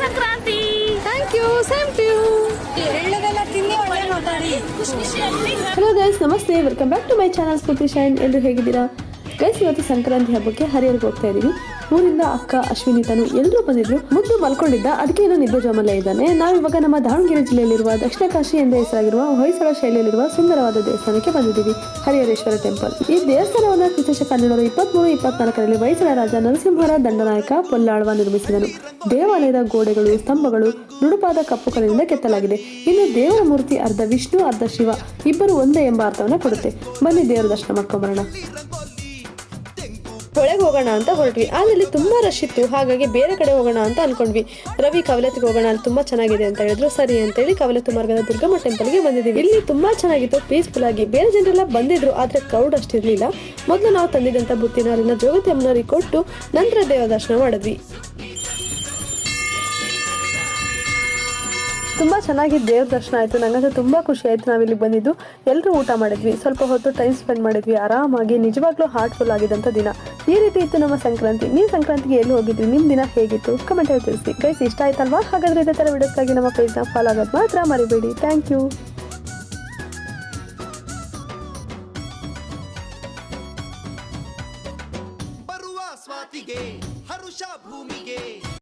Sankranti. Thank you, same to you. ಎಳ್ಳದೆಲ್ಲ ತಿನ್ನಿ ಒಳ್ಳೆ ಮಾತಾಡಿ. ಹಲೋ ಗೈಸ್, ನಮಸ್ತೆ, welcome back to my channel Spoorthi Shine. ಎಲ್ಲರೂ ಹೇಗಿದ್ದೀರಾ ಗೈಸ್? ಇವತ್ತು ಸಂಕ್ರಾಂತಿ ಹಬ್ಬಕ್ಕೆ ಹರಿಹರಕ್ಕೆ ಹೋಗ್ತಾ ಇದೀವಿ. ಊರಿಂದ ಅಕ್ಕ ಅಶ್ವಿನಿ ತಾನು ಎಲ್ಲರೂ ಬಂದಿದ್ರು. ಮುದ್ದು ಮಲ್ಕೊಂಡಿದ್ದ, ಅದಕ್ಕೆ ಏನೋ ನಿದ್ದೆ ಜೋಮಲ್ಲೇ ಇದ್ದಾನೆ. ನಾವಿವಾಗ ನಮ್ಮ ದಾವಣಗೆರೆ ಜಿಲ್ಲೆಯಲ್ಲಿರುವ ದಕ್ಷಿಣ ಕಾಶಿ ಎಂದೇ ಹೆಸರಾಗಿರುವ ಹೊಯ್ಸಳ ಶೈಲಿಯಲ್ಲಿರುವ ಸುಂದರವಾದ ದೇವಸ್ಥಾನಕ್ಕೆ ಬಂದಿದ್ದೀವಿ, ಹರಿಹರೇಶ್ವರ ಟೆಂಪಲ್. ಈ ದೇವಸ್ಥಾನವನ್ನು ಕ್ರಿಸ್ತಶಕ 1223-24ರಲ್ಲಿ ಹೊಯ್ಸಳ ರಾಜ ನರಸಿಂಹರ ದಂಡನಾಯಕ ಪೊಲ್ಲಾಳ್ವ ನಿರ್ಮಿಸಿದನು. ದೇವಾಲಯದ ಗೋಡೆಗಳು, ಸ್ತಂಭಗಳು ನುಡುಪಾದ ಕಪ್ಪು ಕಲ್ಲಿನಿಂದ ಕೆತ್ತಲಾಗಿದೆ. ಇನ್ನು ದೇವರ ಮೂರ್ತಿ ಅರ್ಧ ವಿಷ್ಣು ಅರ್ಧ ಶಿವ, ಇಬ್ಬರು ಒಂದೇ ಎಂಬ ಅರ್ಥವನ್ನು ಕೊಡುತ್ತೆ. ಬನ್ನಿ ದೇವರ ದರ್ಶನ ಮಾಡ್ಕೊಂಬರೋಣ. ಒಳಗೆ ಹೋಗೋಣ ಅಂತ ಹೊರಟ್ವಿ. ಅಲ್ಲಿ ತುಂಬಾ ರಶ್ ಇತ್ತು, ಹಾಗಾಗಿ ಬೇರೆ ಕಡೆ ಹೋಗೋಣ ಅಂತ ಅನ್ಕೊಂಡ್ವಿ. ರವಿ ಕವಲತ್ತಿಗೆ ಹೋಗೋಣ, ಅಲ್ಲಿ ತುಂಬಾ ಚೆನ್ನಾಗಿದೆ ಅಂತ ಹೇಳಿದ್ರು. ಸರಿ ಅಂತೇಳಿ ಕವಲತ್ತು ಮಾರ್ಗದ ದುರ್ಗಮ್ಮ ಟೆಂಪಲ್ಗೆ ಬಂದಿದ್ದೀವಿ. ಇಲ್ಲಿ ತುಂಬಾ ಚೆನ್ನಾಗಿತ್ತು, ಪೀಸ್ಫುಲ್ ಆಗಿ. ಬೇರೆ ಜನರೆಲ್ಲ ಬಂದಿದ್ರು, ಆದ್ರೆ ಕ್ರೌಡ್ ಅಷ್ಟಿರ್ಲಿಲ್ಲ. ಮೊದಲು ನಾವು ತಂದಿದ್ದಂತ ಬುತ್ತಿನ ಅಲ್ಲಿನ ಜೋಗತಿ ಅಮ್ಮನವರಿಗೆ ಕೊಟ್ಟು ನಂತರ ದೇವ ದರ್ಶನ ಮಾಡಿದ್ವಿ. ತುಂಬ ಚೆನ್ನಾಗಿ ದೇವ್ರ ದರ್ಶನ ಆಯಿತು. ನನಗಂತೂ ತುಂಬ ಖುಷಿ ಆಯಿತು. ನಾವಿಲ್ಲಿ ಬಂದಿದ್ದು ಎಲ್ಲರೂ ಊಟ ಮಾಡಿದ್ವಿ, ಸ್ವಲ್ಪ ಹೊತ್ತು ಟೈಮ್ ಸ್ಪೆಂಡ್ ಮಾಡಿದ್ವಿ ಆರಾಮಾಗಿ. ನಿಜವಾಗ್ಲೂ ಹಾರ್ಟ್ಫುಲ್ ಆಗಿದ್ದಂಥ ದಿನ. ಈ ರೀತಿ ಇತ್ತು ನಮ್ಮ ಸಂಕ್ರಾಂತಿ. ನೀವು ಸಂಕ್ರಾಂತಿಗೆ ಎಲ್ಲಿ ಹೋಗಿದ್ರಿ? ನಿಮ್ಮ ದಿನ ಹೇಗಿತ್ತು? ಕಮೆಂಟಲ್ಲಿ ತಿಳಿಸಿ ಗೈಸ್. ಇಷ್ಟ ಆಯ್ತಲ್ವಾ? ಹಾಗಾದರೆ ಇದೇ ಥರ ವಿಡಿಯೋಸ್ಗಾಗಿ ನಮ್ಮ ಪೇಜ್ನ ಫಾಲೋ ಆಗೋದು ಮಾತ್ರ ಮರಿಬೇಡಿ. Thank you. ಬರುವ ಸ್ವಾತಿಗೆ ಹರುಷ ಭೂಮಿಗೆ